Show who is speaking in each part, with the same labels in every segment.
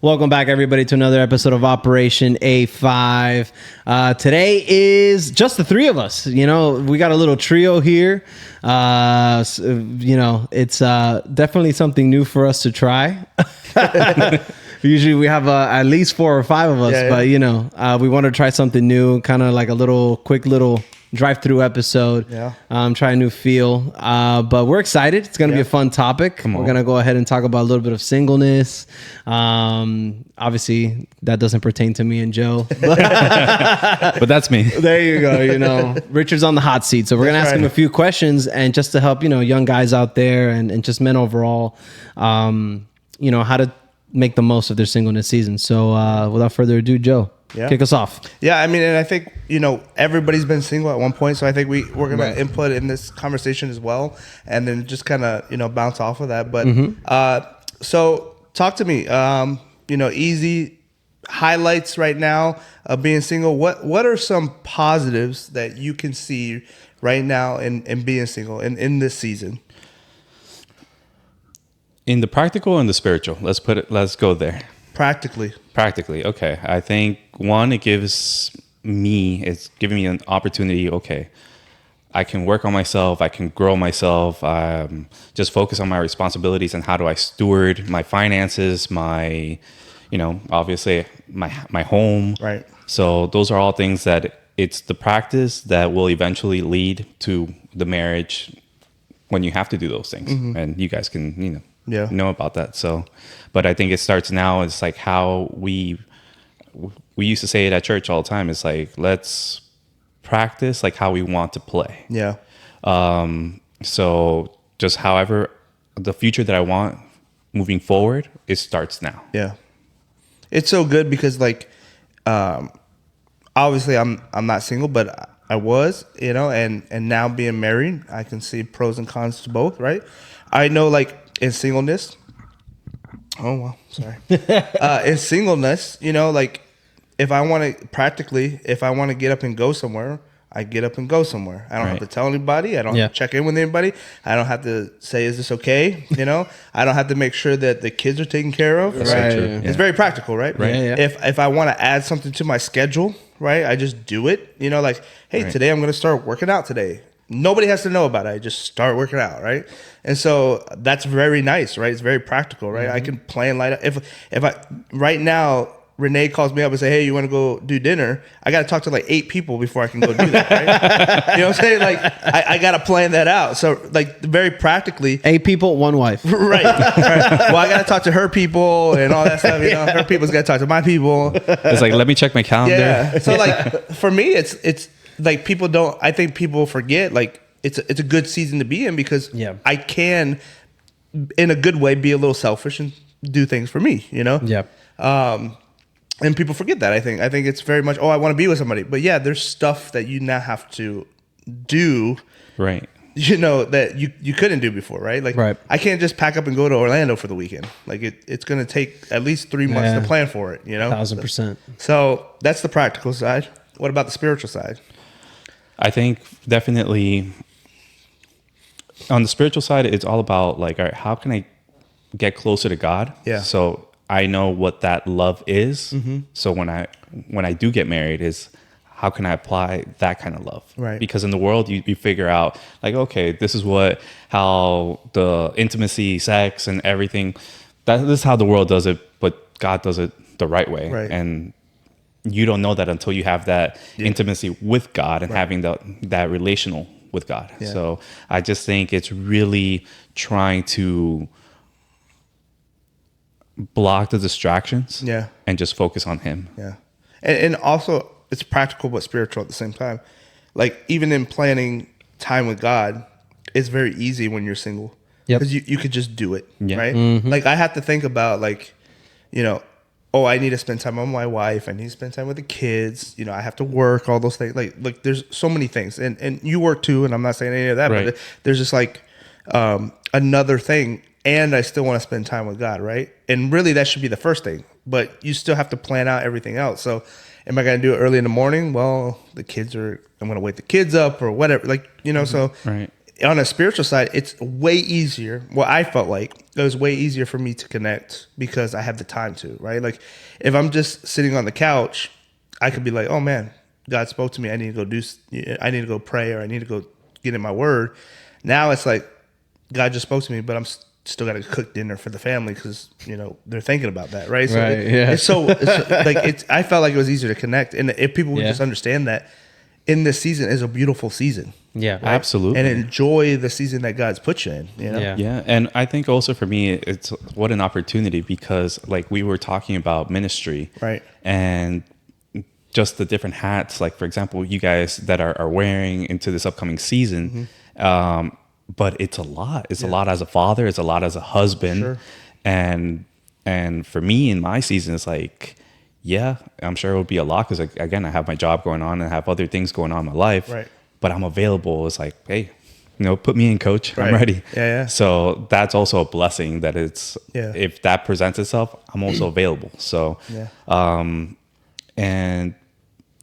Speaker 1: Welcome back, everybody, to another episode of Operation A5. Today is just the three of us. You know, we got a little trio here. It's definitely something new for us to try. Usually we have at least 4 or 5 of us, but we want to try something new, kind of like a quick little drive-through episode. Try a new feel, but we're excited. It's going to be a fun topic. We're going to go ahead and talk about a little bit of singleness. Obviously that doesn't pertain to me and Joe,
Speaker 2: but that's me.
Speaker 1: There you go. Richard's on the hot seat, so we're going to ask him a few questions, and just to help young guys out there and just men overall, how to make the most of their singleness season. So without further ado, Joe, kick us off.
Speaker 3: Yeah, I mean, and I think, everybody's been single at one point, so I think we're going to input in this conversation as well, and then just kind of, bounce off of that. But so talk to me, easy highlights right now of being single. What are some positives that you can see right now in being single in this season?
Speaker 2: In the practical and the spiritual, let's go there.
Speaker 3: Practically,
Speaker 2: okay. I think one, it's giving me an opportunity. Okay, I can work on myself. I can grow myself. Just focus on my responsibilities and how do I steward my finances, my, obviously my home.
Speaker 3: Right.
Speaker 2: So those are all things that it's the practice that will eventually lead to the marriage when you have to do those things. And you guys can, know about that. So, but I think it starts now. It's like how we used to say it at church all the time. It's like, let's practice like how we want to play.
Speaker 3: Yeah.
Speaker 2: So just however the future that I want moving forward, it starts now.
Speaker 3: Yeah. It's so good because obviously I'm not single, but I was, and now being married, I can see pros and cons to both. Right. I know in singleness, in singleness, if I want to get up and go somewhere, I get up and go somewhere. I don't have to tell anybody. I don't have to check in with anybody. I don't have to say, is this okay? I don't have to make sure that the kids are taken care of.
Speaker 2: That's
Speaker 3: right?
Speaker 2: so true.
Speaker 3: It's very practical, right?
Speaker 2: Right.
Speaker 1: Yeah.
Speaker 3: If I want to add something to my schedule, right, I just do it. Hey, today I'm going to start working out today. Nobody has to know about it. I just start working out, right? And so that's very nice, right? It's very practical, right? I can plan light up. If I right now, Renee calls me up and say, "Hey, you want to go do dinner?" I got to talk to 8 people before I can go do that, right? You know what I'm saying? I got to plan that out. So very practically,
Speaker 1: 8 people, 1 wife.
Speaker 3: right. Well, I got to talk to her people and all that stuff. Her people's got to talk to my people.
Speaker 2: It's like, let me check my calendar.
Speaker 3: Yeah. So for me, it's people don't. I think people forget it's a good season to be in because I can, in a good way, be a little selfish and do things for me. And people forget that. I think it's very much, I want to be with somebody, but there's stuff that you now have to do,
Speaker 2: right?
Speaker 3: That you couldn't do before, right?
Speaker 1: Right.
Speaker 3: I can't just pack up and go to Orlando for the weekend. It's going to take at least 3 months to plan for it.
Speaker 1: 1,000%.
Speaker 3: So that's the practical side. What about the spiritual side?
Speaker 2: I think definitely on the spiritual side, it's all about all right, how can I get closer to God?
Speaker 3: Yeah.
Speaker 2: So I know what that love is. So when I do get married, is how can I apply that kind of love?
Speaker 3: Right.
Speaker 2: Because in the world, you figure out okay, this is how the intimacy, sex, and everything. This is how the world does it, but God does it the right way.
Speaker 3: Right.
Speaker 2: And you don't know that until you have that intimacy with God and having that relational with God.
Speaker 3: Yeah.
Speaker 2: So I just think it's really trying to block the distractions and just focus on Him.
Speaker 3: Yeah. And also it's practical but spiritual at the same time. Even in planning time with God, it's very easy when you're single. Because you could just do it.
Speaker 2: Yeah.
Speaker 3: Right? I have to think about I need to spend time with my wife. I need to spend time with the kids. I have to work, all those things. There's so many things. And you work too, and I'm not saying any of that, but there's just another thing. And I still want to spend time with God, right? And really that should be the first thing. But you still have to plan out everything else. So am I going to do it early in the morning? Well, I'm going to wake the kids up or whatever. So
Speaker 2: right.
Speaker 3: on a spiritual side, it's way easier. Well, I felt like it was way easier for me to connect because I have the time to, right? Like if I'm just sitting on the couch, I could be like, oh man, God spoke to me. I need to I need to go pray, or I need to go get in my word. Now it's like God just spoke to me, but I'm still got to cook dinner for the family because, they're thinking about that. Right. So I felt like it was easier to connect. And if people would just understand that in this season is a beautiful season.
Speaker 2: Yeah, right? Absolutely.
Speaker 3: And enjoy the season that God's put you in,
Speaker 2: Yeah. And I think also for me, it's what an opportunity, because like we were talking about ministry,
Speaker 3: right?
Speaker 2: And just the different hats, like for example, you guys that are wearing into this upcoming season, but it's a lot. It's a lot as a father. It's a lot as a husband.
Speaker 3: Sure.
Speaker 2: And for me in my season, it's like, yeah, I'm sure it would be a lot because, again, I have my job going on and I have other things going on in my life.
Speaker 3: Right.
Speaker 2: But I'm available. It's like, hey, put me in, coach. Right. I'm ready.
Speaker 3: Yeah.
Speaker 2: So that's also a blessing that if that presents itself, I'm also available. So, and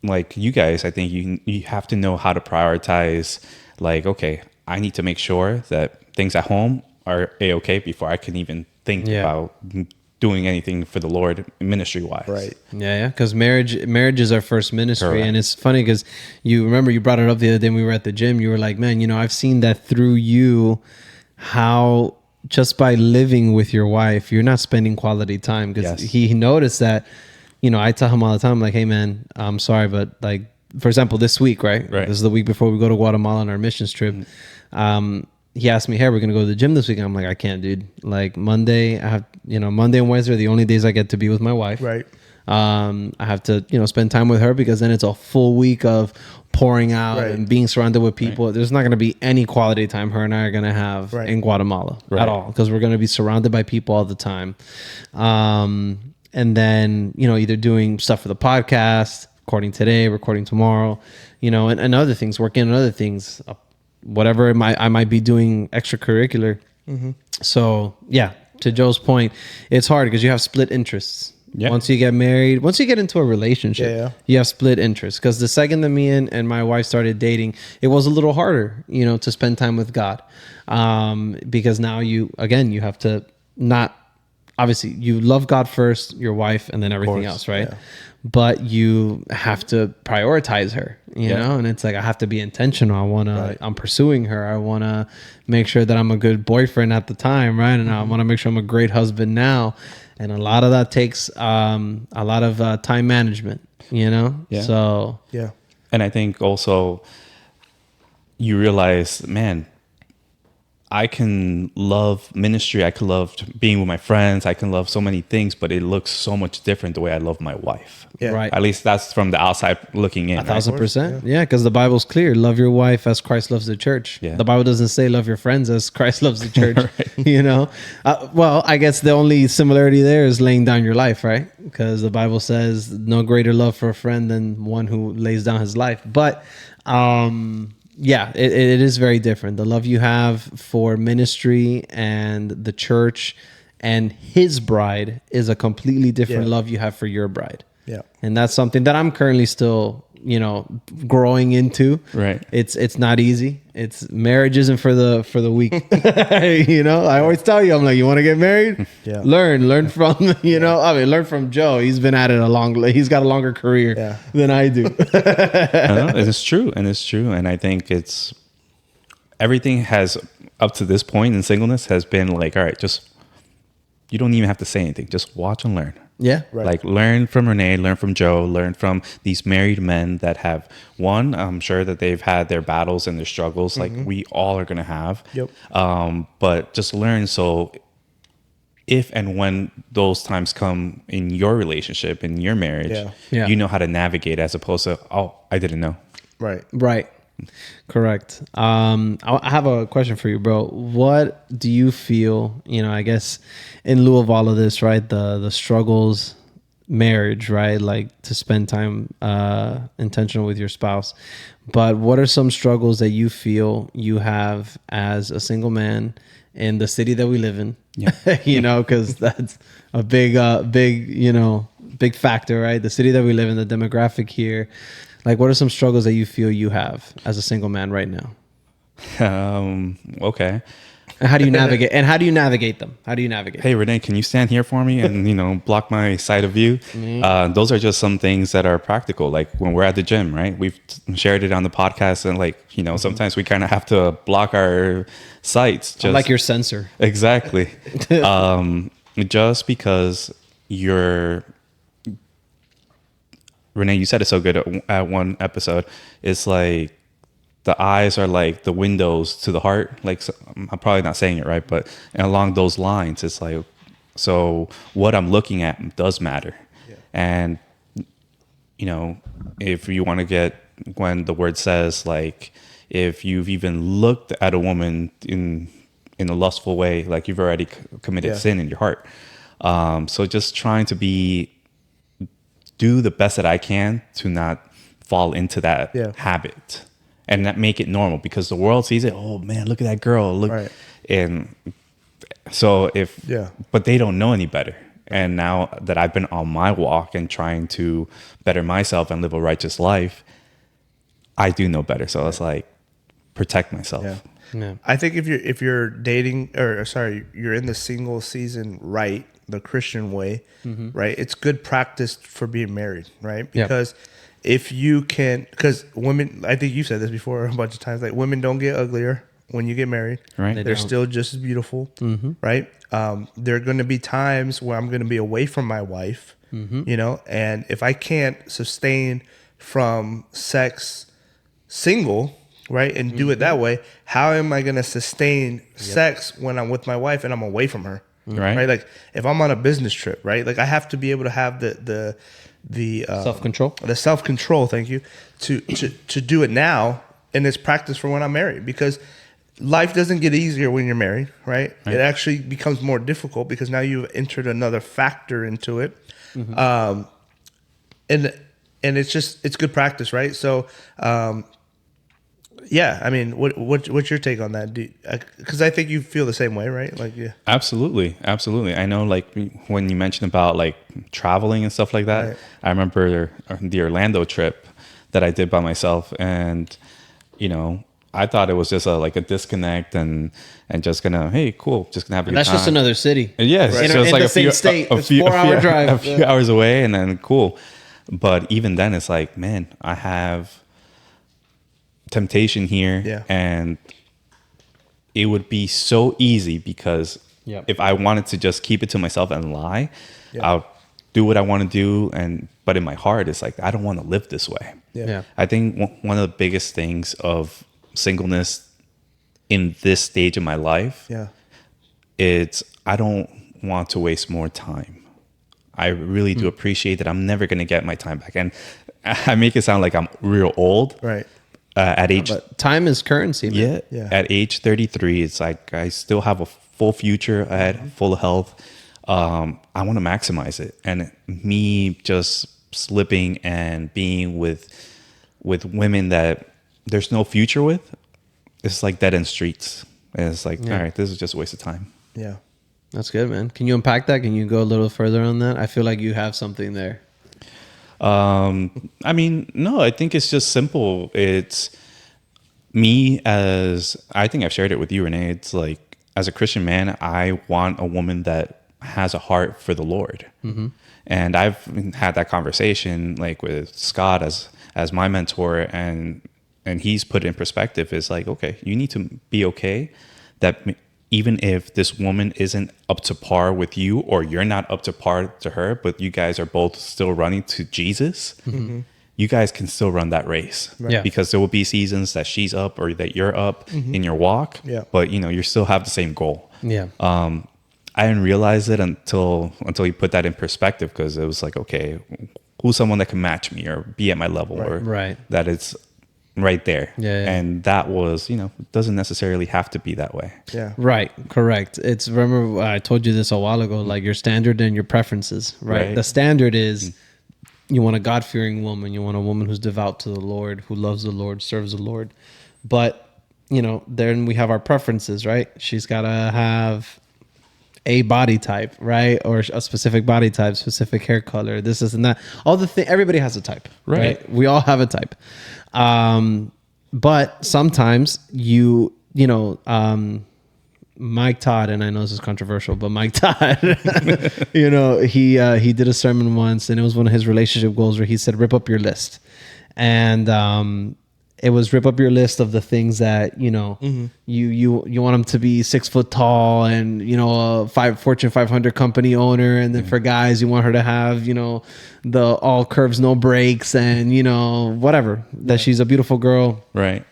Speaker 2: like you guys, I think you have to know how to prioritize. Like, okay, I need to make sure that things at home are A-okay before I can even think about doing anything for the Lord ministry wise.
Speaker 3: Right.
Speaker 1: Yeah. Because marriage is our first ministry. Correct. And it's funny because you brought it up the other day when we were at the gym. You were like, man, I've seen that through you, how just by living with your wife, you're not spending quality time. Because he noticed that, I tell him all the time, like, hey man, I'm sorry, but like, for example, this week, right? This is the week before we go to Guatemala on our missions trip. He asked me, hey, we're going to go to the gym this week. I'm like, I can't, dude. Like Monday, I have, Monday and Wednesday are the only days I get to be with my wife.
Speaker 3: Right.
Speaker 1: I have to, spend time with her because then it's a full week of pouring out and being surrounded with people. Right. There's not going to be any quality time her and I are going to have in Guatemala at all, because we're going to be surrounded by people all the time. And then, either doing stuff for the podcast, recording today, recording tomorrow, and other things, working on other things, whatever I might be doing extracurricular. Mm-hmm. So yeah, to Joe's point, it's hard because you have split interests. Yeah. Once you get married, once you get into a relationship, you have split interests. Because the second that me and my wife started dating, it was a little harder, to spend time with God. Because now you have to obviously you love God first, your wife, and then everything else, right? Yeah. But you have to prioritize her, you know? And it's like, I have to be intentional. I'm pursuing her. I want to make sure that I'm a good boyfriend at the time, right? And I want to make sure I'm a great husband now. And a lot of that takes a lot of time management, Yeah. So,
Speaker 3: yeah.
Speaker 2: And I think also you realize, man, I can love ministry. I can love being with my friends. I can love so many things, but it looks so much different the way I love my wife.
Speaker 3: Yeah.
Speaker 1: Right.
Speaker 2: At least that's from the outside looking in.
Speaker 1: 1,000%. Yeah, because the Bible's clear. Love your wife as Christ loves the church. Yeah. The Bible doesn't say love your friends as Christ loves the church. Well, I guess the only similarity there is laying down your life, right? Because the Bible says no greater love for a friend than one who lays down his life. But yeah, it is very different. The love you have for ministry and the church and his bride is a completely different love you have for your bride.
Speaker 3: Yeah. And
Speaker 1: that's something that I'm currently still, growing into.
Speaker 2: Right.
Speaker 1: It's not easy. Marriage isn't for the weak. I always tell you, I'm like, you want to get married?
Speaker 3: Yeah.
Speaker 1: Learn from, learn from Joe. He's been at it he's got a longer career than I do.
Speaker 2: It's true. And I think everything has up to this point in singleness has been like, all right, you don't even have to say anything. Just watch and learn.
Speaker 1: Yeah.
Speaker 3: Right.
Speaker 2: Like learn from Renee, learn from Joe, learn from these married men that have I'm sure that they've had their battles and their struggles like we all are going to have.
Speaker 3: Yep.
Speaker 2: But just learn. So if and when those times come in your relationship, in your marriage, you know how to navigate as opposed to, I didn't know.
Speaker 3: Right.
Speaker 1: Correct. I have a question for you, bro. What do you feel, I guess in lieu of all of this, right? The struggles, marriage, right? Like to spend time intentional with your spouse. But what are some struggles that you feel you have as a single man in the city that we live in? Yeah. Because that's a big factor, right? The city that we live in, the demographic here. Like, what are some struggles that you feel you have as a single man right now?
Speaker 2: Okay.
Speaker 1: And how do you navigate? And how do you navigate them? How do you navigate?
Speaker 2: Hey, Renee, can you stand here for me and, block my side of view? Those are just some things that are practical. Like when we're at the gym, right? We've shared it on the podcast, and sometimes we kind of have to block our sights.
Speaker 1: Just like your sensor.
Speaker 2: Exactly. Just because Renee, you said it so good at one episode. It's like the eyes are like the windows to the heart. Like, so, I'm probably not saying it right, but along those lines, it's like, so what I'm looking at does matter. Yeah. And, if you want to get, when the word says, like, if you've even looked at a woman in a lustful way, like you've already committed sin in your heart. So just trying to do the best that I can to not fall into that habit. And that make it normal, because the world sees it. Oh man, look at that girl! Look, right. And so but they don't know any better. And now that I've been on my walk and trying to better myself and live a righteous life, I do know better. So it's like protect myself.
Speaker 3: Yeah. Yeah. I think if you're dating, you're in the single season, right, the Christian way, right? It's good practice for being married, right? Because if you can, because women, I think you said this before a bunch of times, like women don't get uglier when you get married.
Speaker 2: Right.
Speaker 3: They're still just as beautiful. Right. There are going to be times where I'm going to be away from my wife, and if I can't sustain from sex single, right, and do it that way, how am I going to sustain sex when I'm with my wife and I'm away from her? Right. Like if I'm on a business trip, right, like I have to be able to have the self-control, thank you, to do it now, and it's practice for when I'm married, because life doesn't get easier when you're married, right? It actually becomes more difficult because now you've entered another factor into it. And it's good practice, right? So I mean, what's your take on that? Because I think you feel the same way, right? Like,
Speaker 2: absolutely. I know, like when you mentioned about like traveling and stuff like that. Right. I remember the Orlando trip that I did by myself, and I thought it was just a disconnect and just gonna, hey, cool, just gonna have a good time.
Speaker 1: That's just another city.
Speaker 2: Yes,
Speaker 1: right. So it's like the same state. It's 4-hour drive,
Speaker 2: a few hours away, and then cool. But even then, it's like, man, I have temptation here, and it would be so easy, because if I wanted to just keep it to myself and lie, I'll do what I want to do, but in my heart it's like I don't want to live this way. I think one of the biggest things of singleness in this stage of my life, it's I don't want to waste more time. I really do appreciate that I'm never going to get my time back, and I make it sound like I'm real old,
Speaker 3: right?
Speaker 2: At age,
Speaker 1: but time is currency, man.
Speaker 2: At age 33, it's like I still have a full future ahead, full of health. I want to maximize it, and me just slipping and being with women that there's no future with, it's like dead end streets. And it's like, all right, this is just a waste of time.
Speaker 3: Yeah,
Speaker 1: that's good, man. Can you unpack that? Can you go a little further on that? I feel like you have something there.
Speaker 2: I mean, no, I think it's just simple. It's me, as I think I've shared it with you, Renee. It's like, as a Christian man, I want a woman that has a heart for the Lord. And I've had that conversation like with Scott as my mentor, and he's put it in perspective. It's like, okay, you need to be okay that even if this woman isn't up to par with you, or you're not up to par to her, but you guys are both still running to Jesus, you guys can still run that race. Right. Because there will be seasons that she's up or that you're up in your walk, but you still have the same goal. I didn't realize it until you put that in perspective, because it was like, okay, who's someone that can match me or be at my level, or that it's right there. And that was, it doesn't necessarily have to be that way.
Speaker 1: Right. Correct. It's, remember I told you this a while ago, like your standard and your preferences, right? The standard is you want a God-fearing woman. You want a woman who's devout to the Lord, who loves the Lord, serves the Lord. But, then we have our preferences, right? She's got to have a body type, right? Or a specific body type, specific hair color, this and that. All the thing, everybody has a type, right? We all have a type. but sometimes Mike Todd, and I know this is controversial, but Mike Todd, he did a sermon once, and it was one of his relationship goals where he said, "Rip up your list," and it was rip up your list of the things that you want them to be 6 foot tall, and a Fortune 500 company owner, and then for guys you want her to have the all curves no breaks, and whatever, that she's a beautiful girl,
Speaker 2: right?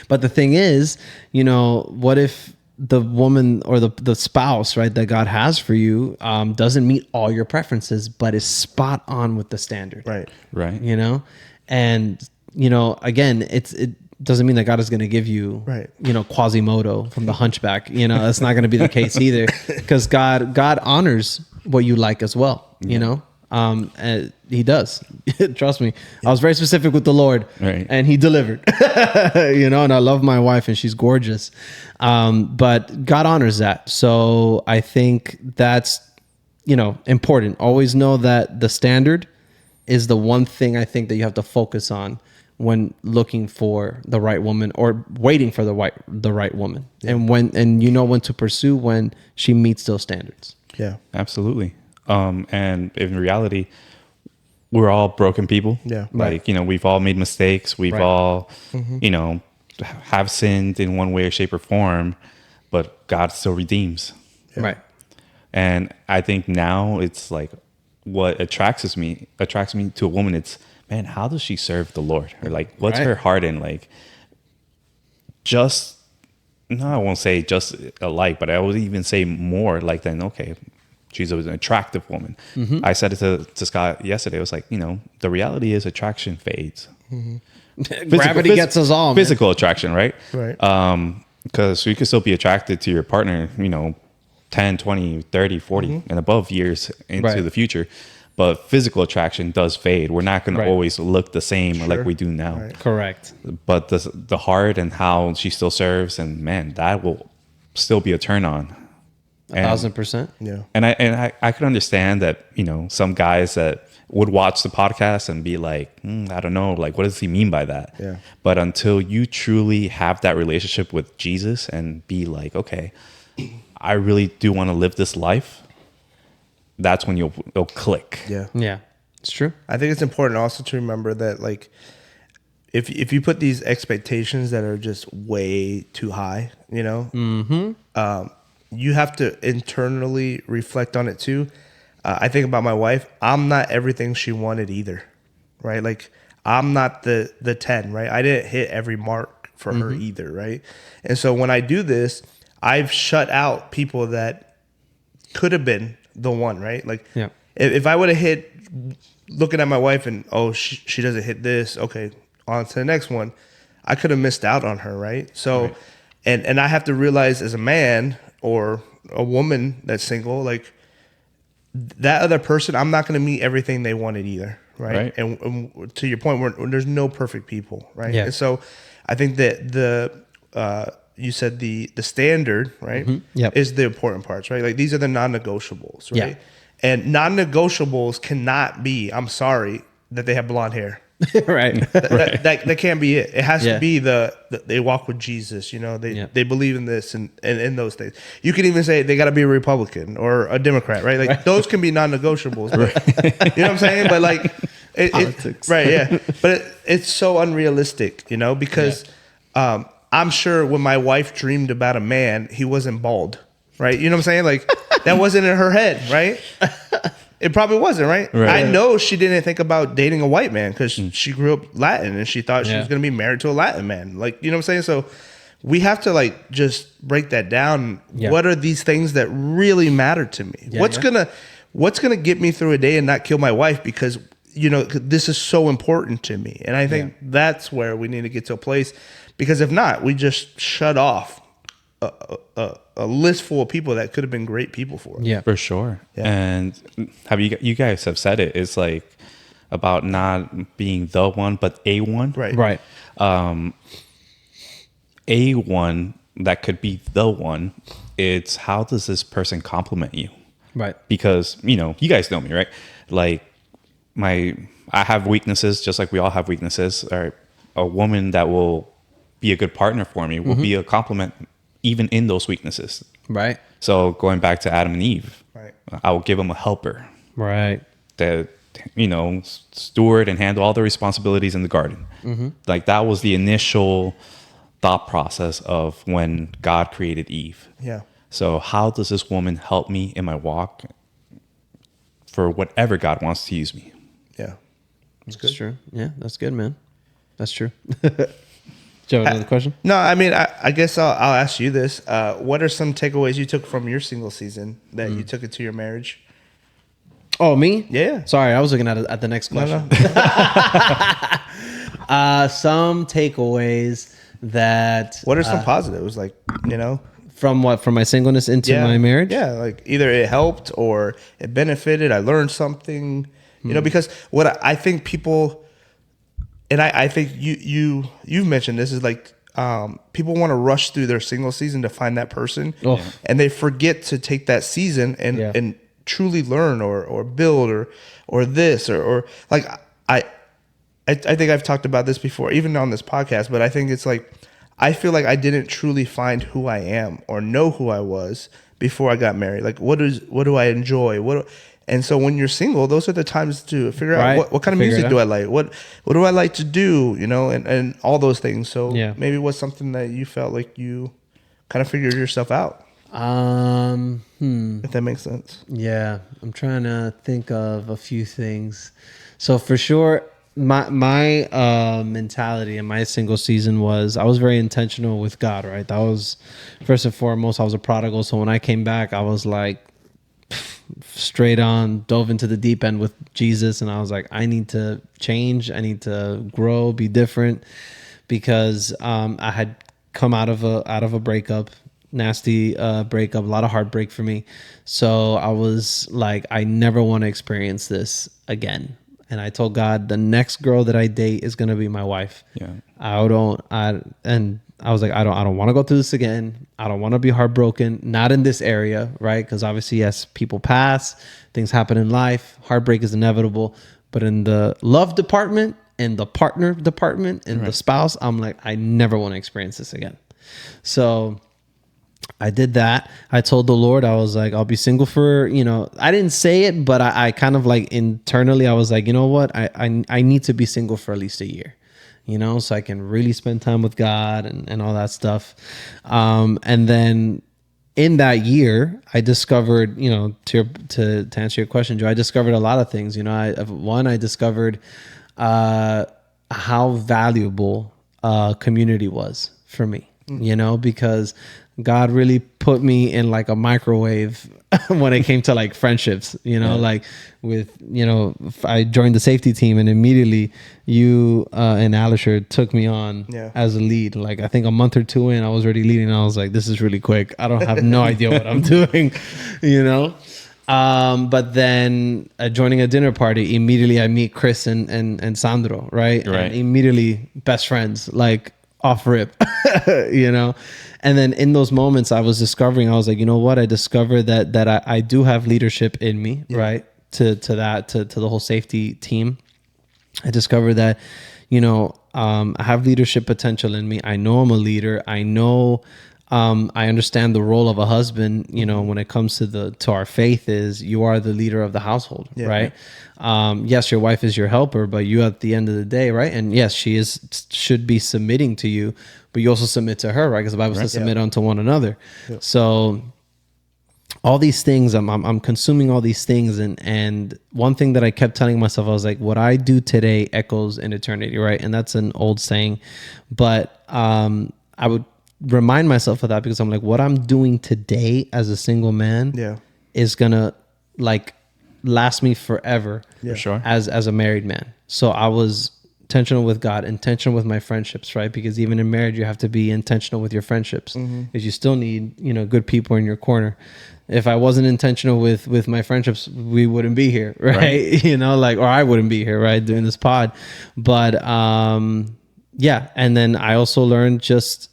Speaker 1: But the thing is, what if the woman or the spouse, right, that God has for you doesn't meet all your preferences, but is spot on with the standard,
Speaker 3: right?
Speaker 1: And again, it doesn't mean that God is going to give you, Quasimodo from The Hunchback. That's not going to be the case either, because God honors what you like as well. And he does. Trust me. I was very specific with the Lord, and he delivered. And I love my wife, and she's gorgeous. But God honors that. So I think that's important. Always know that the standard is the one thing I think that you have to focus on when looking for the right woman, or waiting for the right woman, and when to pursue when she meets those standards.
Speaker 3: Yeah,
Speaker 2: absolutely. And in reality, we're all broken people.
Speaker 3: Yeah,
Speaker 2: like we've all made mistakes. We've all have sinned in one way or shape or form, but God still redeems.
Speaker 1: Yeah. Right.
Speaker 2: And I think now it's like what attracts me to a woman. It's, man, how does she serve the Lord? Or like, what's her heart in? Like, I won't say just alike, but I would even say more like than, okay, she's an attractive woman. Mm-hmm. I said it to Scott yesterday. It was like, the reality is attraction fades.
Speaker 1: Mm-hmm. Gravity gets us all.
Speaker 2: Physical attraction, right?
Speaker 3: Right.
Speaker 2: Because you can still be attracted to your partner, 10, 20, 30, 40 and above years into the future. But physical attraction does fade. We're not going to always look the same like we do now.
Speaker 3: Right.
Speaker 1: Correct.
Speaker 2: But the heart and how she still serves, and man, that will still be a turn on.
Speaker 1: 1,000%.
Speaker 2: Yeah. And I could understand that, some guys that would watch the podcast and be like, I don't know, like, what does he mean by that?
Speaker 3: Yeah.
Speaker 2: But until you truly have that relationship with Jesus and be like, okay, I really do want to live this life, that's when it'll click.
Speaker 3: Yeah.
Speaker 1: Yeah. It's true.
Speaker 3: I think it's important also to remember that, like, if you put these expectations that are just way too high, you have to internally reflect on it too. I think about my wife. I'm not everything she wanted either, right? Like, I'm not the 10, right? I didn't hit every mark for her either, right? And so when I do this, I've shut out people that could have been the one, right? Like, if I would have hit, looking at my wife and, she doesn't hit this, okay, on to the next one, I could have missed out on her, right? So, and I have to realize as a man or a woman that's single, like, that other person, I'm not going to meet everything they wanted either, right? And to your point, there's no perfect people, right?
Speaker 1: Yeah.
Speaker 3: And so I think that you said the standard, right, is the important parts, right? Like, these are the non-negotiables, right?
Speaker 1: Yeah.
Speaker 3: And non-negotiables cannot be, I'm sorry, that they have blonde hair.
Speaker 1: Right.
Speaker 3: That can't be it. It has to be they walk with Jesus, they believe in this and in those things. You can even say they got to be a Republican or a Democrat, right? Like, those can be non-negotiables. But, you know what I'm saying? But like,
Speaker 1: politics.
Speaker 3: But it's so unrealistic, because I'm sure when my wife dreamed about a man, he wasn't bald, right? You know what I'm saying? Like, that wasn't in her head, right? It probably wasn't, right? I know she didn't think about dating a white man because she grew up Latin and she thought she was going to be married to a Latin man. Like, you know what I'm saying? So we have to, like, just break that down. Yeah. What are these things that really matter to me? Yeah, what's gonna get me through a day and not kill my wife because, this is so important to me. And I think that's where we need to get to a place, because if not, we just shut off a list full of people that could have been great people for us.
Speaker 2: Yeah, for sure. Yeah. And you guys have said it. It's like about not being the one, but a one.
Speaker 3: Right.
Speaker 2: A one that could be the one. It's, how does this person compliment you?
Speaker 1: Right.
Speaker 2: Because you guys know me, right? Like, I have weaknesses, just like we all have weaknesses. Or a woman that will be a good partner for me, will be a compliment even in those weaknesses.
Speaker 1: Right.
Speaker 2: So going back to Adam and Eve,
Speaker 3: Right.
Speaker 2: I will give them a helper.
Speaker 1: Right.
Speaker 2: That, steward and handle all the responsibilities in the garden. Like that was the initial thought process of when God created Eve.
Speaker 3: Yeah.
Speaker 2: So how does this woman help me in my walk for whatever God wants to use me?
Speaker 3: Yeah.
Speaker 1: That's true. Yeah, that's good, man. That's true. Do you have another question?
Speaker 3: No, I mean, I guess I'll ask you this. What are some takeaways you took from your single season that you took into your marriage?
Speaker 1: Oh, me?
Speaker 3: Yeah.
Speaker 1: Sorry, I was looking at the next question.
Speaker 3: No.
Speaker 1: Some takeaways that...
Speaker 3: What are some positives? Like,
Speaker 1: From what? From my singleness into my marriage?
Speaker 3: Yeah, like either it helped or it benefited. I learned something, because what I think people, and I think you've mentioned this, is like people want to rush through their single season to find that person, and they forget to take that season and truly learn or build or this or like I think I've talked about this before, even on this podcast, but I think it's like, I feel like I didn't truly find who I am or know who I was before I got married. Like, what do I enjoy? And so when you're single, those are the times to figure out what kind of music do I like? What do I like to do? And all those things. So maybe what's something that you felt like you kind of figured yourself out? If that makes sense.
Speaker 1: Yeah, I'm trying to think of a few things. So for sure, my mentality in my single season was I was very intentional with God, right? That was first and foremost. I was a prodigal, so when I came back, I was like straight on, dove into the deep end with Jesus, and I was like, I need to change, I need to grow, be different, because I had come out of a breakup, nasty breakup, a lot of heartbreak for me. So I was like, I never want to experience this again. And I told God, the next girl that I date is gonna be my wife.
Speaker 2: Yeah.
Speaker 1: I was like, I don't want to go through this again. I don't want to be heartbroken. Not in this area, right? Because obviously, yes, people pass, things happen in life. Heartbreak is inevitable. But in the love department and the partner department and the spouse, I'm like, I never want to experience this again. So I did that. I told the Lord, I was like, I'll be single for, I didn't say it, but I kind of like internally, I was like, you know what? I need to be single for at least a year, so I can really spend time with God and all that stuff. And then in that year, I discovered, to answer your question, Joe, I discovered a lot of things. I discovered how valuable community was for me, because God really put me in like a microwave when it came to like friendships, like with, I joined the safety team and immediately you and Alisher took me on as a lead. Like I think a month or two in, I was already leading. I was like, this is really quick. I don't have no idea what I'm doing, But then joining a dinner party, immediately I meet Chris and Sandro, right? And immediately best friends, like off rip, And then in those moments, I was discovering, I was like, you know what? I discovered that I do have leadership in me, right? To the whole safety team. I discovered that, I have leadership potential in me. I know I'm a leader. I know, I understand the role of a husband, when it comes to our faith, is you are the leader of the household, right? Yes, your wife is your helper, but you at the end of the day, right? And yes, she should be submitting to you, but you also submit to her, right? Because the Bible says submit unto one another. So all these things, I'm consuming all these things. And one thing that I kept telling myself, I was like, what I do today echoes in eternity, right? And that's an old saying, but I would remind myself of that, because I'm like, what I'm doing today as a single man is gonna like last me forever,
Speaker 2: for sure,
Speaker 1: as a married man. So I was intentional with God, intentional with my friendships, right? Because even in marriage, you have to be intentional with your friendships, because you still need, good people in your corner. If I wasn't intentional with my friendships, we wouldn't be here, right? Or I wouldn't be here, right, doing this pod. But and then I also learned just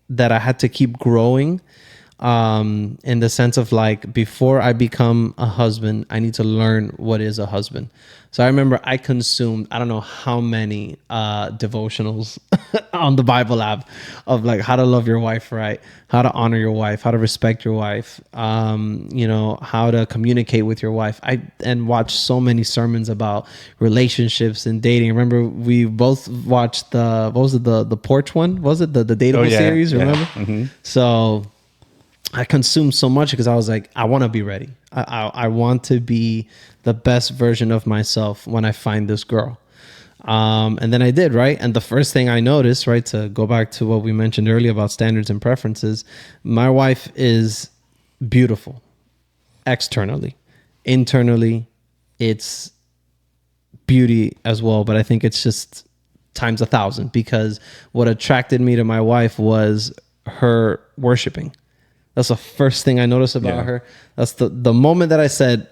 Speaker 1: that I had to keep growing in the sense of like, before I become a husband, I need to learn what is a husband. So I remember I consumed, I don't know how many devotionals on the Bible app of like how to love your wife right, how to honor your wife, how to respect your wife, how to communicate with your wife. And watched so many sermons about relationships and dating. Remember we both watched what was it, the porch one? Was it the Dateable series? Remember? Mm-hmm. So I consumed so much because I was like, I want to be ready. I want to be the best version of myself when I find this girl. And then I did, right? And the first thing I noticed, right, to go back to what we mentioned earlier about standards and preferences, my wife is beautiful externally. Internally, it's beauty as well, but I think it's just times 1,000, because what attracted me to my wife was her worshiping. That's the first thing I noticed about her. That's the moment that I said,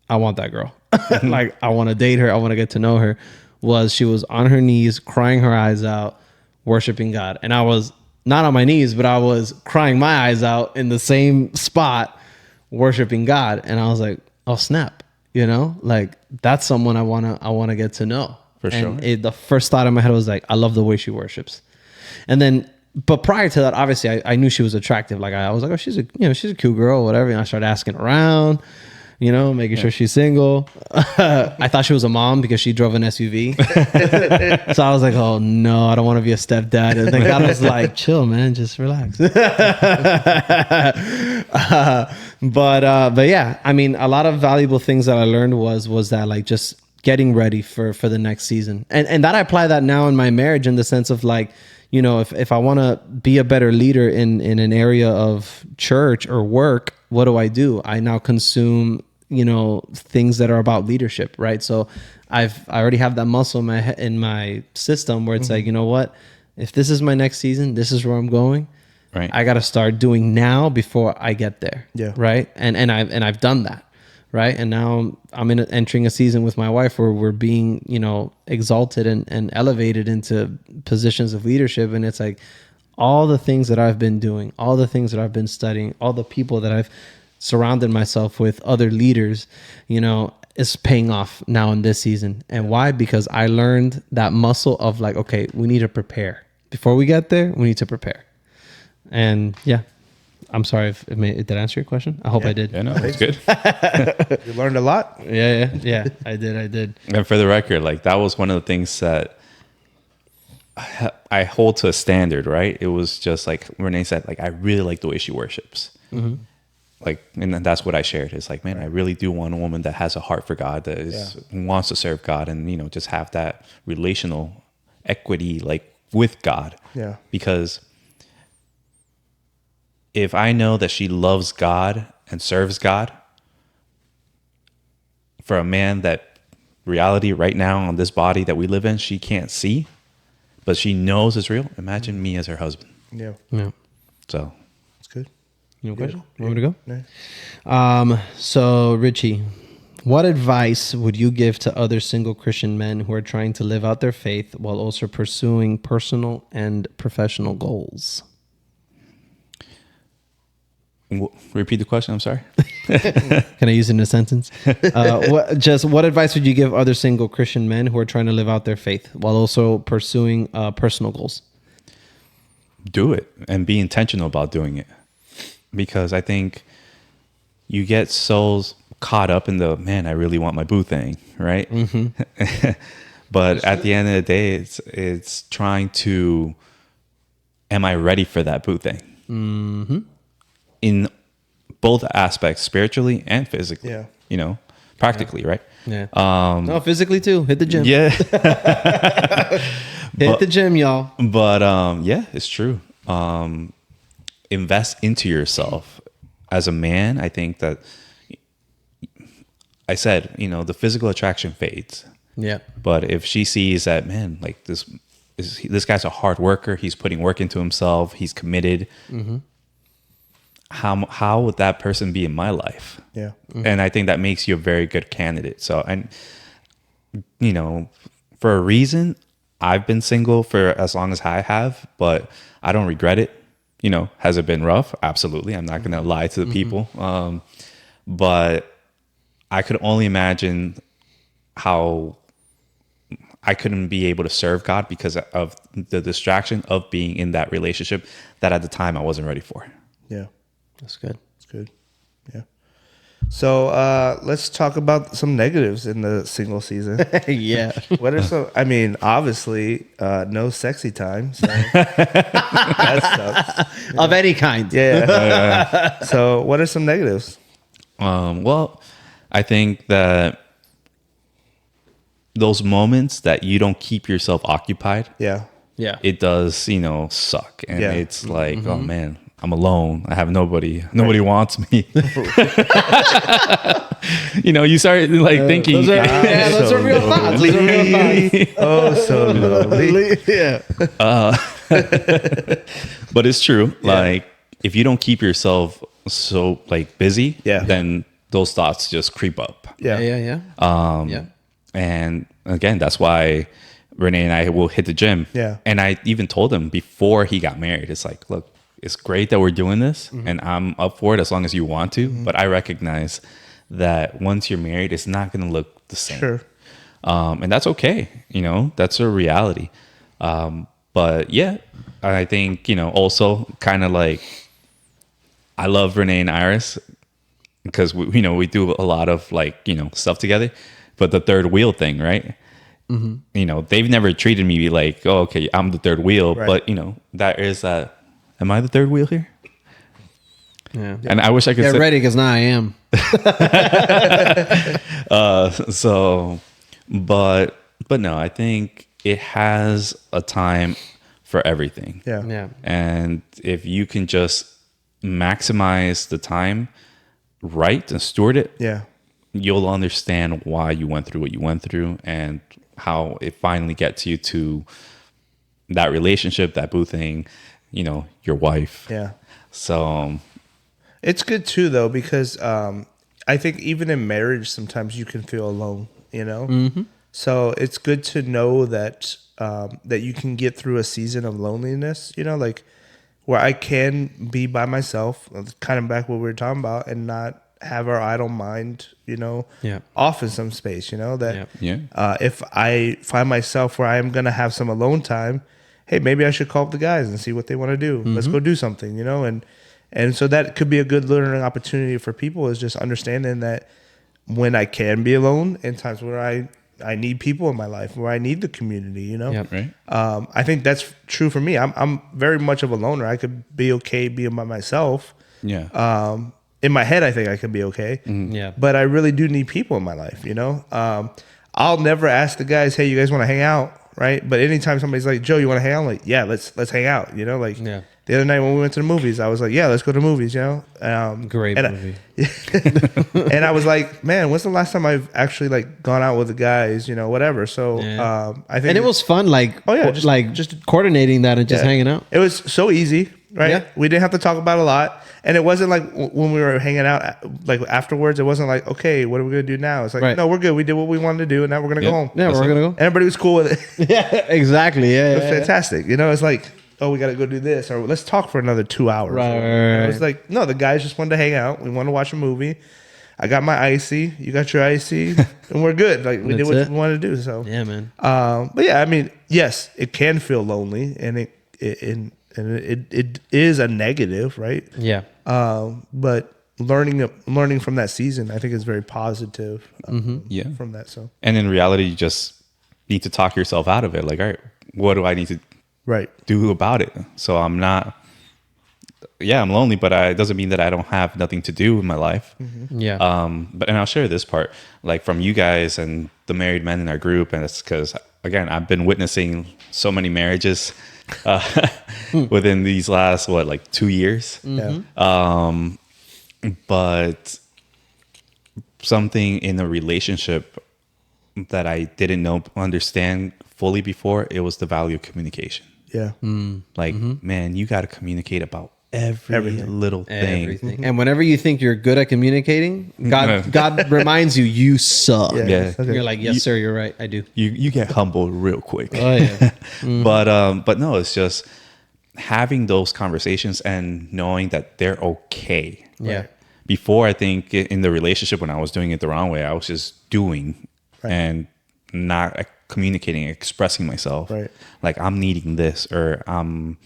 Speaker 1: I want that girl. Like, I want to date her. I want to get to know her. Was she was on her knees, crying her eyes out, worshiping God. And I was not on my knees, but I was crying my eyes out in the same spot, worshiping God. And I was like, oh, snap. Like, that's someone I want to get to know.
Speaker 2: For sure.
Speaker 1: The first thought in my head was like, I love the way she worships. And then, but prior to that, obviously, I knew she was attractive. Like, I was like, oh, she's a cute girl, whatever. And I started asking around, making sure she's single. I thought she was a mom because she drove an SUV. So I was like, oh no, I don't want to be a stepdad. And then God was like, chill, man, just relax. But yeah, I mean, a lot of valuable things that I learned was that, like, just getting ready for the next season. And that I apply that now in my marriage, in the sense of like, if I want to be a better leader in an area of church or work, what do? I now consume, things that are about leadership, right? So I already have that muscle in my system where it's like, you know what? If this is my next season, this is where I'm going. Right. I got to start doing now before I get there. Yeah. Right. And I've done that. Right. And now I'm entering a season with my wife where we're being, exalted and elevated into positions of leadership. And it's like all the things that I've been doing, all the things that I've been studying, all the people that I've surrounded myself with, other leaders, is paying off now in this season. And why? Because I learned that muscle of like, okay, we need to prepare. Before we get there, we need to prepare. And yeah. I'm sorry if did I answer your question? I hope I did.
Speaker 2: Yeah, no, that's good.
Speaker 3: You learned a lot.
Speaker 1: Yeah. I did.
Speaker 2: And for the record, like, that was one of the things that I hold to a standard, right? It was just like Renee said, like, I really like the way she worships. Mm-hmm. Like, and that's what I shared. It's like, man, I really do want a woman that has a heart for God, that wants to serve God, and just have that relational equity, like, with God.
Speaker 3: Yeah.
Speaker 2: Because if I know that she loves God and serves God, for a man that reality right now on this body that we live in, she can't see, but she knows it's real. Imagine me as her husband.
Speaker 3: Yeah.
Speaker 2: So
Speaker 3: it's good.
Speaker 1: You have a question? Want me to go? No. So Richie, what advice would you give to other single Christian men who are trying to live out their faith while also pursuing personal and professional goals?
Speaker 2: Repeat the question. I'm sorry.
Speaker 1: Can I use it in a sentence? What advice would you give other single Christian men who are trying to live out their faith while also pursuing personal goals?
Speaker 2: Do it and be intentional about doing it, because I think you get so caught up in the, man, I really want my boo thing, right? Mm-hmm. But at the end of the day, it's trying to, am I ready for that boo thing? Mm-hmm. In both aspects, spiritually and physically, practically, right?
Speaker 1: Yeah. No, physically too. Hit the gym.
Speaker 2: Yeah.
Speaker 1: Hit the gym, y'all.
Speaker 2: But it's true. Invest into yourself as a man. I think that I said, the physical attraction fades.
Speaker 1: Yeah.
Speaker 2: But if she sees that, man, like this guy's a hard worker. He's putting work into himself. He's committed. Mm-hmm. How would that person be in my life?
Speaker 3: Yeah.
Speaker 2: Mm-hmm. And I think that makes you a very good candidate. So, and for a reason, I've been single for as long as I have, but I don't regret it. has it been rough? Absolutely. I'm not going to lie to the people. But I could only imagine how I couldn't be able to serve God because of the distraction of being in that relationship that at the time I wasn't ready for.
Speaker 3: Yeah.
Speaker 1: That's good.
Speaker 3: That's good. Yeah. So let's talk about some negatives in the single season.
Speaker 1: Yeah.
Speaker 3: What are some? I mean, obviously, no sexy time. So that sucks.
Speaker 1: Of any kind.
Speaker 3: Yeah. So, what are some negatives?
Speaker 2: Well, I think that those moments that you don't keep yourself occupied,
Speaker 3: Yeah.
Speaker 1: Yeah.
Speaker 2: it does, suck. And
Speaker 3: Yeah.
Speaker 2: it's like, oh man, I'm alone. I have nobody. Nobody wants me. You start like thinking.
Speaker 1: Those are real thoughts. Those are real thoughts.
Speaker 3: Oh, so lonely.
Speaker 1: Yeah.
Speaker 2: But it's true. Like if you don't keep yourself so like busy, then those thoughts just creep up.
Speaker 3: Yeah.
Speaker 1: Yeah.
Speaker 2: And again, that's why Renee and I will hit the gym.
Speaker 3: Yeah.
Speaker 2: And I even told him before he got married, it's like, look, it's great that we're doing this and I'm up for it as long as you want to. But I recognize that once you're married, it's not going to look the same.
Speaker 3: Sure.
Speaker 2: And that's okay. That's a reality. But yeah, I think, also kind of like, I love Renee and Iris because we do a lot of like, stuff together, but the third wheel thing, right? They've never treated me like, oh, okay, I'm the third wheel,
Speaker 3: Right.
Speaker 2: but that is that. Am I the third wheel here?
Speaker 1: Yeah.
Speaker 2: And I wish I could
Speaker 1: Get
Speaker 2: say,
Speaker 1: ready because now I am.
Speaker 2: but no, I think it has a time for everything.
Speaker 3: Yeah.
Speaker 1: Yeah.
Speaker 2: And if you can just maximize the time right and steward it,
Speaker 3: Yeah.
Speaker 2: you'll understand why you went through what you went through and how it finally gets you to that relationship, that boo thing, your wife.
Speaker 3: Yeah.
Speaker 2: So
Speaker 3: It's good too, though, because I think even in marriage, sometimes you can feel alone. So it's good to know that that you can get through a season of loneliness. Like where I can be by myself, kind of back what we were talking about, and not have our idle mind, off in some space. That if I find myself where I am gonna have some alone time, hey, maybe I should call up the guys and see what they want to do. Let's go do something, and so that could be a good learning opportunity for people, is just understanding that when I can be alone and times where I need people in my life, where I need the community,
Speaker 1: Yep.
Speaker 2: right.
Speaker 3: I think that's true for me. I'm very much of a loner. I could be okay being by myself.
Speaker 2: Yeah.
Speaker 3: In my head, I think I can be okay.
Speaker 1: Yeah.
Speaker 3: But I really do need people in my life, I'll never ask the guys, hey, you guys want to hang out, right? But anytime somebody's like, Joe, you want to hang out? I'm like, yeah, let's hang out, The other night when we went to the movies, I was like, yeah, let's go to the movies,
Speaker 1: Great movie.
Speaker 3: And I was like, man, when's the last time I've actually like gone out with the guys, whatever. So I think,
Speaker 1: And it was fun, like, just coordinating that and just hanging out.
Speaker 3: It was so easy, right?
Speaker 1: Yeah.
Speaker 3: We didn't have to talk about a lot. And it wasn't like when we were hanging out, like afterwards, it wasn't like, okay, what are we going to do now? It's like, no, we're good. We did what we wanted to do, and now we're going to go home.
Speaker 1: Yeah, we're going to go.
Speaker 3: Everybody was cool with it.
Speaker 1: Yeah, exactly. Yeah.
Speaker 3: It was fantastic. It's like, oh, we got to go do this, or let's talk for another 2 hours.
Speaker 1: Right.
Speaker 3: It was like, no, the guys just wanted to hang out. We wanted to watch a movie. I got my icy. You got your icy, and we're good. Like we did what we wanted to do. So
Speaker 1: yeah, man.
Speaker 3: But yeah, I mean, yes, it can feel lonely, and it is a negative, right?
Speaker 1: Yeah.
Speaker 3: But learning from that season, I think, is very positive. From that. So
Speaker 2: And in reality, you just need to talk yourself out of it. Like, all right, what do I need to do about it? So I'm not. Yeah, I'm lonely, but it doesn't mean that I don't have nothing to do in my life.
Speaker 1: Yeah.
Speaker 2: But I'll share this part, like from you guys and the married men in our group, and it's because again, I've been witnessing so many marriages within these last 2 years. But something in a relationship that I didn't understand fully before, it was the value of communication.
Speaker 3: yeah,
Speaker 2: Man, you got to communicate about everything. Little thing.
Speaker 1: Everything. And whenever you think you're good at communicating, God reminds you suck.
Speaker 2: Yeah.
Speaker 3: Okay.
Speaker 1: You're like, yes, sir, you're right. I do.
Speaker 2: You get humbled real quick.
Speaker 1: Oh yeah.
Speaker 2: But no, it's just having those conversations and knowing that they're okay.
Speaker 1: Yeah.
Speaker 3: Right.
Speaker 2: Before, I think in the relationship, when I was doing it the wrong way, I was just doing and not communicating, expressing myself.
Speaker 3: Right.
Speaker 2: Like, I'm needing this, or I'm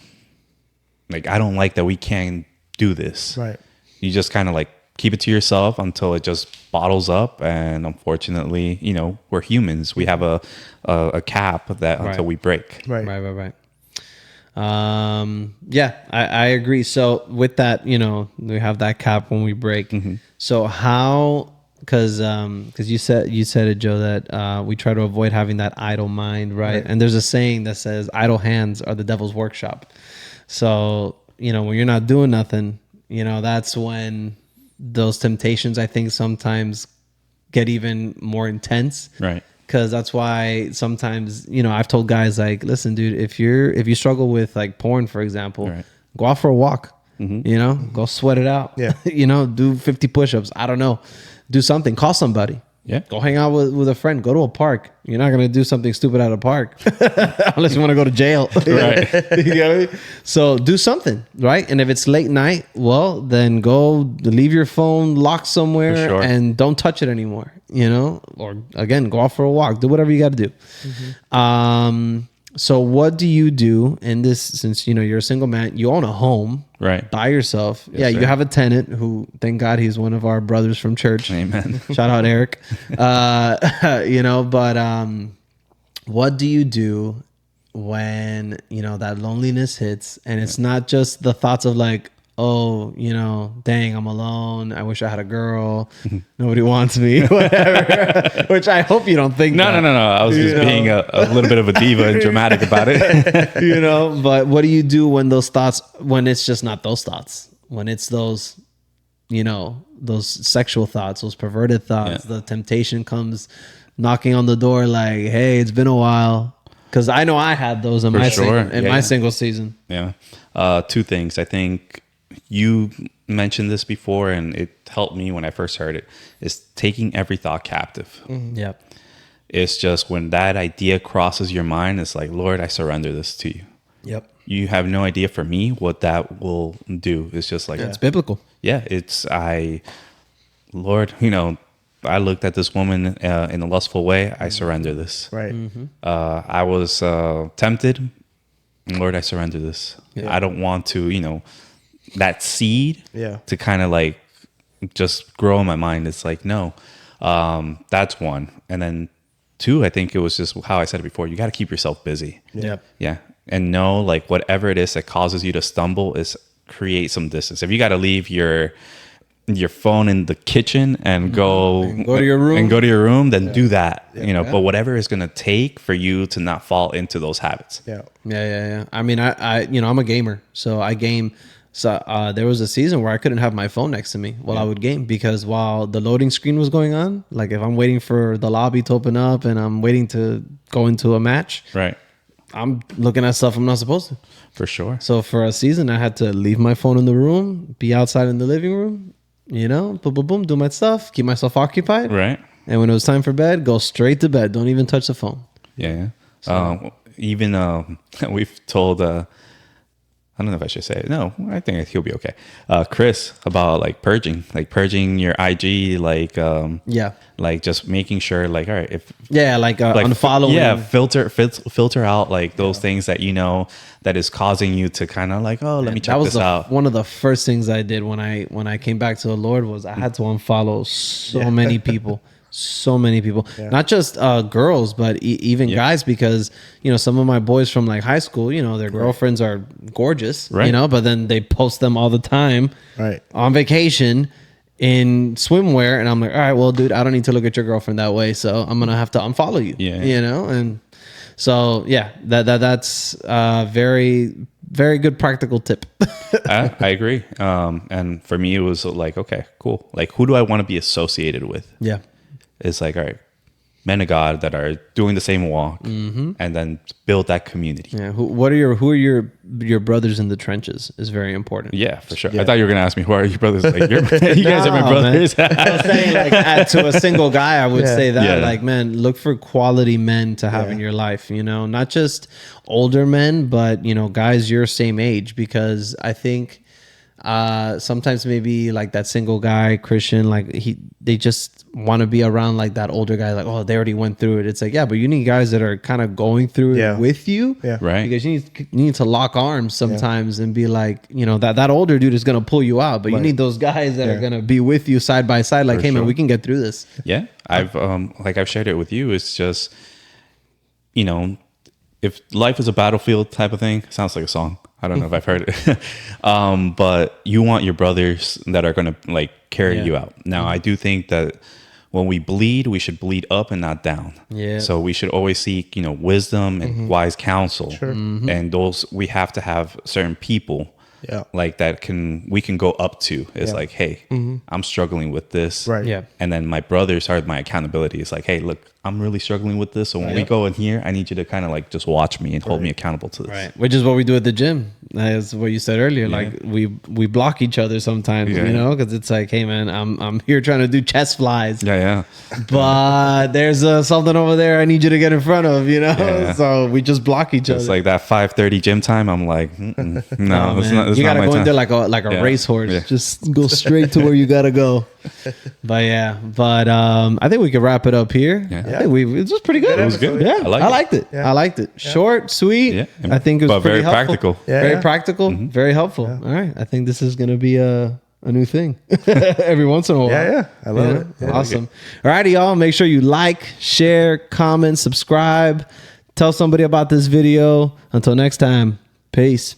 Speaker 2: like, I don't like that we can't do this.
Speaker 3: Right.
Speaker 2: You just kind of like keep it to yourself until it just bottles up. And unfortunately, you know, we're humans. We have a cap that until we break.
Speaker 3: Right.
Speaker 1: Right. Yeah, I agree. So with that, you know, we have that cap when we break. So how, because you said it, Joe, that we try to avoid having that idle mind, right? And there's a saying that says idle hands are the devil's workshop. So, you know, when you're not doing nothing, you know, that's when those temptations, I think, sometimes get even more intense.
Speaker 2: Right.
Speaker 1: Because that's why sometimes, you know, I've told guys like, listen, dude, if you struggle with like porn, for example, go out for a walk, you know, go sweat it out.
Speaker 3: Yeah.
Speaker 1: You know, do 50 push-ups. I don't know. Do something. Call somebody.
Speaker 2: Yeah.
Speaker 1: Go hang out with a friend. Go to a park. You're not going to do something stupid at a park unless you want to go to jail.
Speaker 2: Right.
Speaker 1: You know what I mean? So do something, right? And if it's late night, well, then go leave your phone locked somewhere and don't touch it anymore, you know? Or again, go out for a walk. Do whatever you got to do. So what do you do in this, since, you know, you're a single man, you own a home.
Speaker 2: Right.
Speaker 1: By yourself.
Speaker 2: Yes,
Speaker 1: You have a tenant who, thank God, he's one of our brothers from church.
Speaker 2: Amen.
Speaker 1: Shout out Eric. You know, but what do you do when, you know, that loneliness hits and it's not just the thoughts of like, oh, you know, dang, I'm alone. I wish I had a girl. Nobody wants me, whatever. Which I hope you don't think.
Speaker 2: No. I was just being a little bit of a diva and dramatic about it.
Speaker 1: You know, but what do you do when those thoughts, when it's just not those thoughts, when it's those, you know, those sexual thoughts, those perverted thoughts, the temptation comes knocking on the door like, hey, it's been a while. Because I know I had those in my single season.
Speaker 2: Yeah. Two things. I think you mentioned this before, and it helped me when I first heard it, is taking every thought captive.
Speaker 1: Yep.
Speaker 2: It's just when that idea crosses your mind, it's like, Lord, I surrender this to you.
Speaker 1: Yep.
Speaker 2: You have no idea for me what that will do. It's just like,
Speaker 1: It's biblical.
Speaker 2: Yeah, Lord, you know, I looked at this woman in a lustful way. I surrender this.
Speaker 3: Right.
Speaker 2: I was tempted. Lord, I surrender this.
Speaker 1: Yeah.
Speaker 2: I don't want to, you know, that seed to kind of like just grow in my mind. It's like, no, that's one. And then two, I think it was just how I said it before. You got to keep yourself busy.
Speaker 1: Yep.
Speaker 2: Yeah. And know, like, whatever it is that causes you to stumble is create some distance. If you got to leave your phone in the kitchen and go
Speaker 1: to your room,
Speaker 2: then do that. You know, but whatever is going to take for you to not fall into those habits.
Speaker 1: Yeah. I mean, I you know, I'm a gamer, so I game. So there was a season where I couldn't have my phone next to me while I would game, because while the loading screen was going on, like if I'm waiting for the lobby to open up and I'm waiting to go into a match,
Speaker 2: right,
Speaker 1: I'm looking at stuff I'm not supposed to.
Speaker 2: For sure.
Speaker 1: So for a season, I had to leave my phone in the room, be outside in the living room, you know, boom, do my stuff, keep myself occupied.
Speaker 2: Right.
Speaker 1: And when it was time for bed, go straight to bed. Don't even touch the phone.
Speaker 2: Yeah. So. Even we've told, I don't know if I should say it. No, I think he'll be okay. Chris, about like purging your IG, like, like just making sure, like, all right, if unfollowing, filter out like those things that, you know, that is causing you to kind of like, oh, let me check this out.
Speaker 1: One of the first things I did when I came back to the Lord was I had to unfollow so many people. So many people, not just girls, but even guys, because, you know, some of my boys from like high school, you know, their girlfriends are gorgeous, you know, but then they post them all the time on vacation in swimwear. And I'm like, all right, well, dude, I don't need to look at your girlfriend that way. So I'm going to have to unfollow you, you know? And so, yeah, that's very, very good practical tip.
Speaker 2: I agree. And for me, it was like, okay, cool. Like, who do I want to be associated with?
Speaker 1: Yeah.
Speaker 2: It's like, all right, men of God that are doing the same walk, and then build that community.
Speaker 1: Yeah. Who are your brothers in the trenches is very important.
Speaker 2: Yeah, for sure. Yeah. I thought you were gonna ask me who are your brothers. Like, you guys are my brothers.
Speaker 1: I was saying, like, to a single guy, I would say that, like, man, look for quality men to have in your life. You know, not just older men, but guys your same age, because I think sometimes maybe like that single guy Christian, like they just want to be around like that older guy, like, oh, they already went through it. It's like, yeah, but you need guys that are kind of going through it with you,
Speaker 2: right?
Speaker 1: Because you need to lock arms sometimes and be like, that older dude is gonna pull you out, but you need those guys that are gonna be with you side by side, like, hey man, we can get through this.
Speaker 2: Yeah, I've shared it with you. It's just, if life is a battlefield type of thing, sounds like a song. I don't know if I've heard it. But you want your brothers that are going to like carry you out. Now, I do think that when we bleed, we should bleed up and not down. Yeah. So we should always seek, wisdom and wise counsel. Sure. And those, we have to have certain people like that we can go up to. It's like, hey, I'm struggling with this.
Speaker 3: Right.
Speaker 1: Yeah.
Speaker 2: And then my brothers are my accountability. It's like, hey, look, I'm really struggling with this. So when we go in here, I need you to kind of like just watch me and hold me accountable to this.
Speaker 1: Right. Which is what we do at the gym. That's what you said earlier. Yeah. Like we block each other sometimes, because it's like, hey man, I'm here trying to do chest flies.
Speaker 2: Yeah.
Speaker 1: But there's something over there I need you to get in front of, Yeah. So we just block each other.
Speaker 2: It's like that 5:30 gym time. I'm like, no, it's not.
Speaker 1: You gotta go in
Speaker 2: time.
Speaker 1: there like a racehorse. Yeah. Just go straight to where you gotta go. But I think we could wrap it up here. Yeah. I think it was pretty good.
Speaker 2: It was good.
Speaker 1: Yeah, I liked it. Yeah. I liked it. Yeah. Short, sweet. Yeah. I think it was pretty
Speaker 2: very
Speaker 1: helpful.
Speaker 2: Practical.
Speaker 1: Yeah. Very practical. Mm-hmm. Very helpful. Yeah. All right. I think this is gonna be a new thing every once in a while.
Speaker 3: Yeah. I love it. Yeah,
Speaker 1: awesome. All righty, y'all. Make sure you like, share, comment, subscribe. Tell somebody about this video. Until next time. Peace.